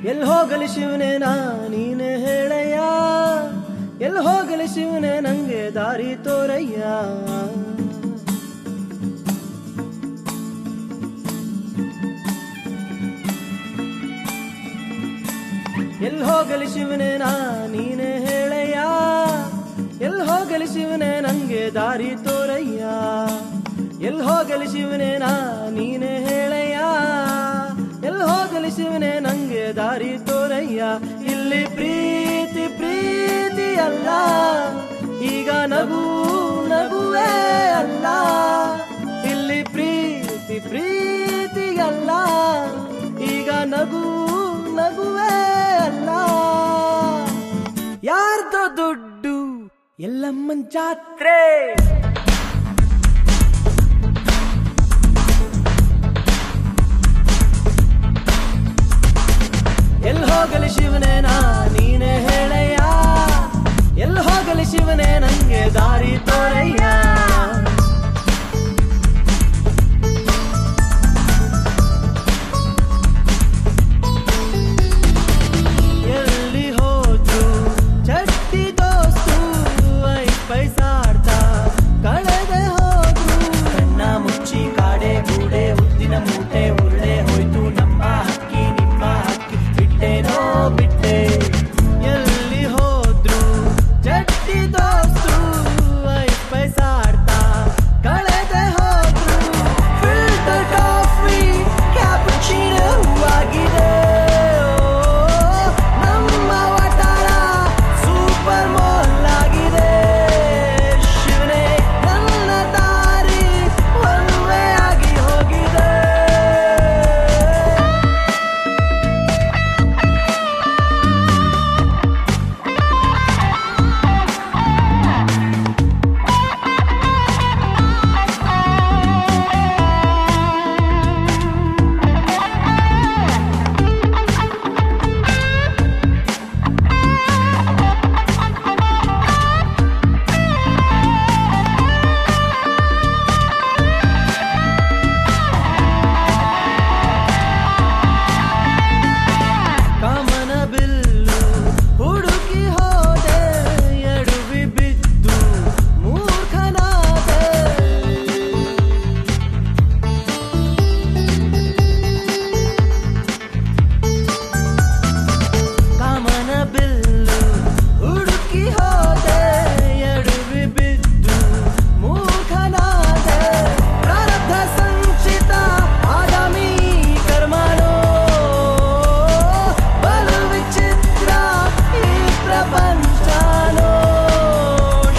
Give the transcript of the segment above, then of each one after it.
ಎಲ್ಲಿ ಹೋಗಲಿ ಶಿವನೇ ನೀನೇ ಹೇಳಯ್ಯ, ಎಲ್ಲಿ ಹೋಗಲಿ ಶಿವನೇ ನಂಗೆ ದಾರಿ ತೋರಯ್ಯ. ಎಲ್ಲಿ ಹೋಗಲಿ ಶಿವನೇ ನೀನೇ ಹೇಳಯ್ಯ, ಎಲ್ಲಿ ಹೋಗಲಿ ಶಿವನೇ ನಂಗೆ ದಾರಿ ತೋರಯ್ಯ. ಎಲ್ಲಿ ಹೋಗಲಿ ಶಿವನೇ ನೀನೇ ಹೇಳಯ್ಯ, ಎಲ್ಲಿ ಹೋಗಲಿ ಶಿವನೇ ನಂಗೆ ದಾರಿ ತೋರಯ್ಯ. ಇಲ್ಲಿ ಪ್ರೀತಿ ಪ್ರೀತಿ ಅಲ್ಲ, ಈಗ ನಗು ನಗುವೇ ಅಲ್ಲ. ಇಲ್ಲಿ ಪ್ರೀತಿ ಪ್ರೀತಿ ಅಲ್ಲ, ಈಗ ನಗು ನಗುವೇ ಅಲ್ಲ. ಯಾರ್ದೋ ದುಡ್ಡು ಎಲ್ಲಮ್ಮನ್ ಜಾತ್ರೆ, ಎಲ್ಲಿ ಹೋಗಲಿ ಶಿವನೇ ನೀನೇ ಹೇಳಯ್ಯ, ಎಲ್ಲಿ ಹೋಗಲಿ ಶಿವನೇ ನಂಗೆ ದಾರಿ ತೋರಯ್ಯ. ಎಲ್ಲಿ ಹೋದ್ರು ಚಟ್ಟಿ ದೋಸ್ತು, 5 ಪೈಸಾಡ್ತಾ ಕಳೆದೆ ಹೋದ್ರು. ಕಣ್ಣ ಮುಚ್ಚಿ ಕಾಡೆ ಗೂಡೆ ಉದ್ದಿನ ಮೂಟೆ ಉರುಳೆ ಹೋಯ್ತು ನಮ್ಮ ಹಕ್ಕಿ ನಿಮ್ಮ ಹಕ್ಕಿ ಬಿಟ್ಟೇನೋ ಬಿಟ್ಟೆ. ಎಲ್ಲಿ ಹೋದ್ರು ಚಟ್ಟಿ ದೋಸ್ತು, 5 ಪೈಸಾಡ್ತಾ ಕಳೆದೆ ಹೋದ್ರು. ಫಿಲ್ಟರ್ ಕಾಫಿ ಕ್ಯಾಪುಚಿನೋ ಆಗಿದೆ, ನಮ್ಮ ವಟಾರ ಸೂಪರ್ ಮಾಲ್ ಆಗಿದೆ. ಶಿವನೇ ನನ್ನ ದಾರಿ ಒನ್ ವೇ ಆಗಿ ಹೋಗಿದೆ. ಕಾಮನ ಬಿಲ್ಲು ಹುಡುಕಿ ಹೋದೆ, ಎಡುವಿ ಬಿದ್ದು ಮೂರ್ಖನಾದೆ. ಕಾಮನ ಬಿಲ್ಲು ಹುಡುಕಿ ಹೋದೆ, ಎಡುವಿ ಬಿದ್ದು ಮೂರ್ಖನಾದೆ. ಪ್ರಾರಬ್ಧ ಸಂಚಿತ ಆಗಾಮಿ ಕರ್ಮನೋ, ಬಲು ವಿಚಿತ್ರ ಈ ಪ್ರಪಂಚನೋ.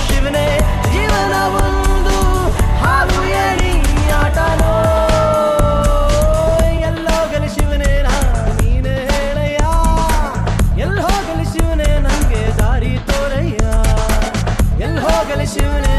ಶಿವನೇ ಜೀವನ ಒಂದು ಹಾಲು ಎಳಿ ಆಟನೋ. ಎಲ್ಲೋಗಲಿ ಶಿವನೇ ನೀನೇ ಹೇಳಯ್ಯ, ಎಲ್ಲಿ ಹೋಗಲಿ ಶಿವನೇ ನಂಗೆ ದಾರಿ ತೋರಯ್ಯ. ಎಲ್ಲಿ ಹೋಗಲಿ ಶಿವನೇ